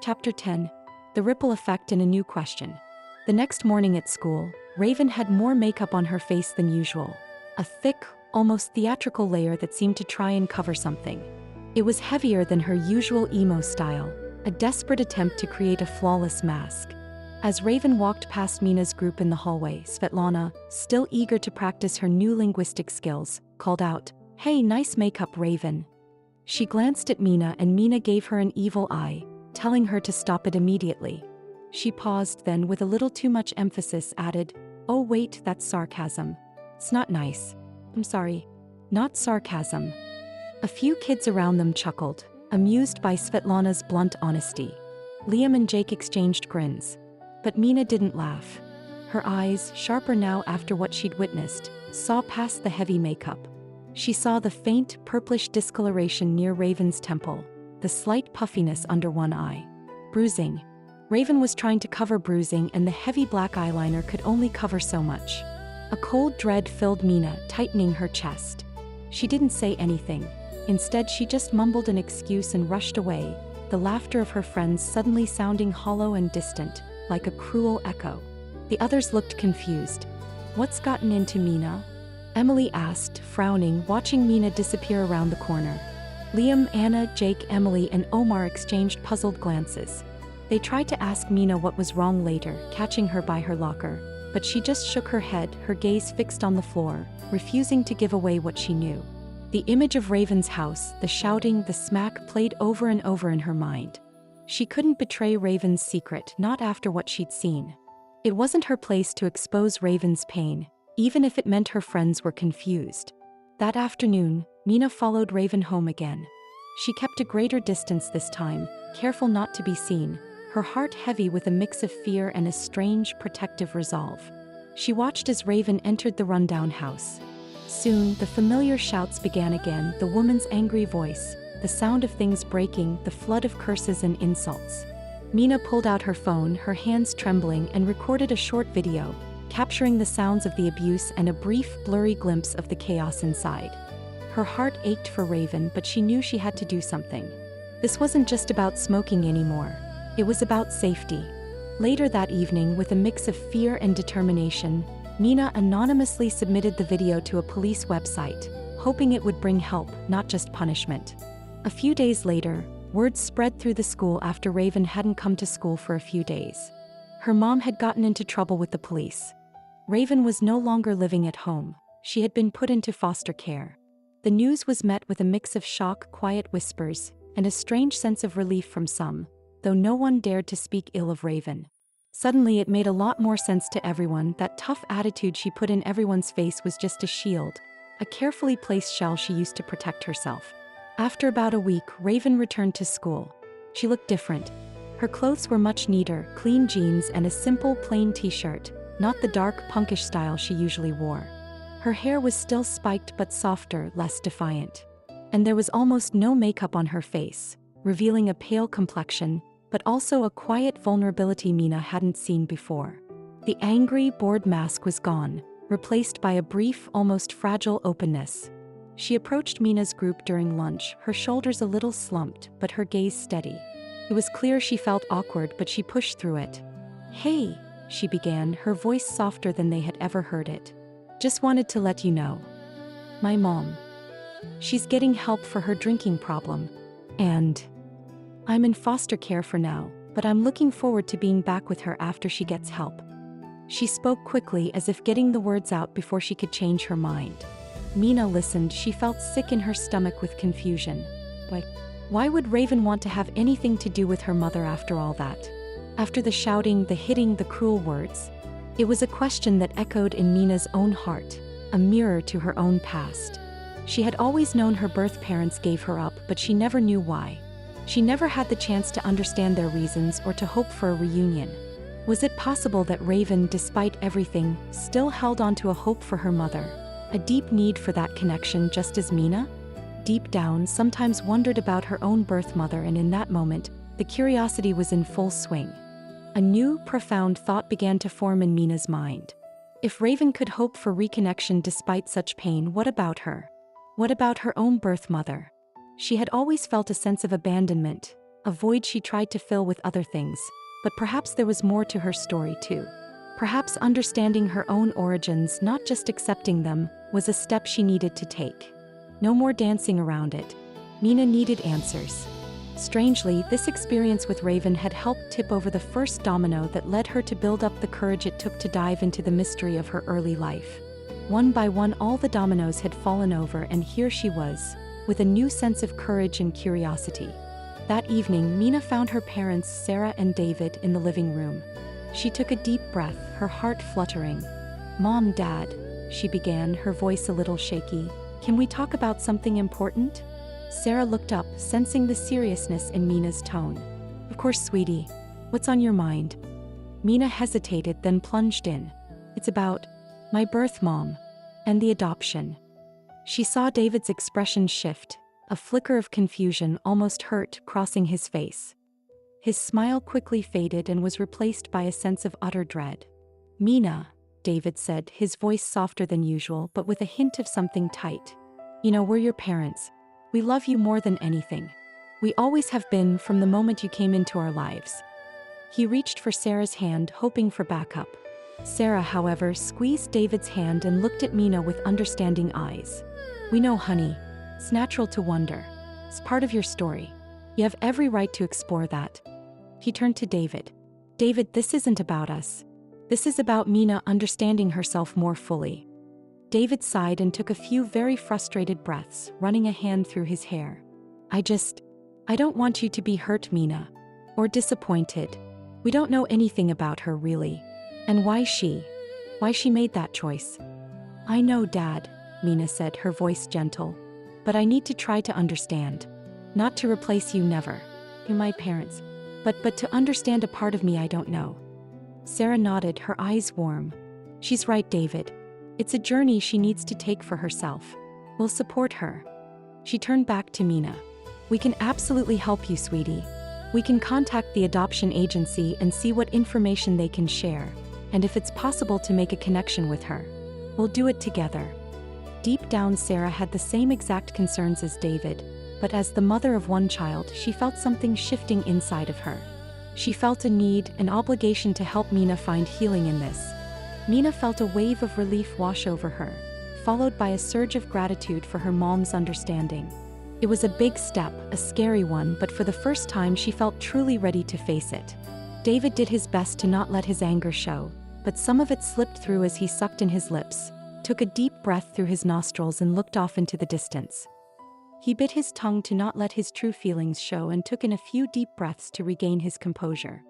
Chapter 10. The Ripple Effect and a New Question. The next morning at school, Raven had more makeup on her face than usual. A thick, almost theatrical layer that seemed to try and cover something. It was heavier than her usual emo style, a desperate attempt to create a flawless mask. As Raven walked past Mina's group in the hallway, Svetlana, still eager to practice her new linguistic skills, called out, "Hey, nice makeup, Raven." She glanced at Mina and Mina gave her an evil eye, telling her to stop it immediately. She paused, then with a little too much emphasis added, "Oh wait, that's sarcasm. It's not nice. I'm sorry. Not sarcasm." A few kids around them chuckled, amused by Svetlana's blunt honesty. Liam and Jake exchanged grins. But Mina didn't laugh. Her eyes, sharper now after what she'd witnessed, saw past the heavy makeup. She saw the faint, purplish discoloration near Raven's temple, the slight puffiness under one eye. Bruising. Raven was trying to cover bruising and the heavy black eyeliner could only cover so much. A cold dread filled Mina, tightening her chest. She didn't say anything. Instead, she just mumbled an excuse and rushed away, the laughter of her friends suddenly sounding hollow and distant, like a cruel echo. The others looked confused. "What's gotten into Mina?" Emily asked, frowning, watching Mina disappear around the corner. Liam, Anna, Jake, Emily, and Omar exchanged puzzled glances. They tried to ask Mina what was wrong later, catching her by her locker, but she just shook her head, her gaze fixed on the floor, refusing to give away what she knew. The image of Raven's house, the shouting, the smack played over and over in her mind. She couldn't betray Raven's secret, not after what she'd seen. It wasn't her place to expose Raven's pain, even if it meant her friends were confused. That afternoon, Mina followed Raven home again. She kept a greater distance this time, careful not to be seen, her heart heavy with a mix of fear and a strange, protective resolve. She watched as Raven entered the rundown house. Soon, the familiar shouts began again, the woman's angry voice, the sound of things breaking, the flood of curses and insults. Mina pulled out her phone, her hands trembling, and recorded a short video, capturing the sounds of the abuse and a brief, blurry glimpse of the chaos inside. Her heart ached for Raven, but she knew she had to do something. This wasn't just about smoking anymore. It was about safety. Later that evening, with a mix of fear and determination, Mina anonymously submitted the video to a police website, hoping it would bring help, not just punishment. A few days later, word spread through the school after Raven hadn't come to school for a few days. Her mom had gotten into trouble with the police. Raven was no longer living at home. She had been put into foster care. The news was met with a mix of shock, quiet whispers, and a strange sense of relief from some, though no one dared to speak ill of Raven. Suddenly it made a lot more sense to everyone that tough attitude she put in everyone's face was just a shield, a carefully placed shell she used to protect herself. After about a week, Raven returned to school. She looked different. Her clothes were much neater, clean jeans and a simple plain t-shirt, not the dark, punkish style she usually wore. Her hair was still spiked but softer, less defiant. And there was almost no makeup on her face, revealing a pale complexion, but also a quiet vulnerability Mina hadn't seen before. The angry, bored mask was gone, replaced by a brief, almost fragile openness. She approached Mina's group during lunch, her shoulders a little slumped, but her gaze steady. It was clear she felt awkward, but she pushed through it. "Hey," she began, her voice softer than they had ever heard it. "Just wanted to let you know. My mom. She's getting help for her drinking problem. And I'm in foster care for now, but I'm looking forward to being back with her after she gets help." She spoke quickly, as if getting the words out before she could change her mind. Mina listened. She felt sick in her stomach with confusion. Why would Raven want to have anything to do with her mother after all that? After the shouting, the hitting, the cruel words? It was a question that echoed in Mina's own heart, a mirror to her own past. She had always known her birth parents gave her up, but she never knew why. She never had the chance to understand their reasons or to hope for a reunion. Was it possible that Raven, despite everything, still held on to a hope for her mother? A deep need for that connection, just as Mina, deep down, sometimes wondered about her own birth mother, and in that moment, the curiosity was in full swing. A new, profound thought began to form in Mina's mind. If Raven could hope for reconnection despite such pain, what about her? What about her own birth mother? She had always felt a sense of abandonment, a void she tried to fill with other things, but perhaps there was more to her story too. Perhaps understanding her own origins, not just accepting them, was a step she needed to take. No more dancing around it. Mina needed answers. Strangely, this experience with Raven had helped tip over the first domino that led her to build up the courage it took to dive into the mystery of her early life. One by one, all the dominoes had fallen over, and here she was, with a new sense of courage and curiosity. That evening, Mina found her parents, Sarah and David, in the living room. She took a deep breath, her heart fluttering. "Mom, Dad," she began, her voice a little shaky, "can we talk about something important?" Sarah looked up, sensing the seriousness in Mina's tone. "Of course, sweetie. What's on your mind?" Mina hesitated, then plunged in. "It's about my birth, Mom, and the adoption." She saw David's expression shift, a flicker of confusion, almost hurt, crossing his face. His smile quickly faded and was replaced by a sense of utter dread. "Mina," David said, his voice softer than usual but with a hint of something tight. "You know, we're your parents. We love you more than anything. We always have been from the moment you came into our lives." He reached for Sarah's hand, hoping for backup. Sarah, however, squeezed David's hand and looked at Mina with understanding eyes. "We know, honey. It's natural to wonder. It's part of your story. You have every right to explore that." He turned to David. "David, this isn't about us. This is about Mina understanding herself more fully." David sighed and took a few very frustrated breaths, running a hand through his hair. I don't want you to be hurt, Mina. Or disappointed. We don't know anything about her, really. And why she made that choice." "I know, Dad," Mina said, her voice gentle. "But I need to try to understand. Not to replace you, never. You're my parents. But to understand a part of me I don't know." Sarah nodded, her eyes warm. "She's right, David. It's a journey she needs to take for herself. We'll support her." She turned back to Mina. "We can absolutely help you, sweetie. We can contact the adoption agency and see what information they can share, and if it's possible to make a connection with her. We'll do it together." Deep down, Sarah had the same exact concerns as David, but as the mother of one child, she felt something shifting inside of her. She felt a need, an obligation to help Mina find healing in this. Mina felt a wave of relief wash over her, followed by a surge of gratitude for her mom's understanding. It was a big step, a scary one, but for the first time she felt truly ready to face it. David did his best to not let his anger show, but some of it slipped through as he sucked in his lips, took a deep breath through his nostrils and looked off into the distance. He bit his tongue to not let his true feelings show and took in a few deep breaths to regain his composure.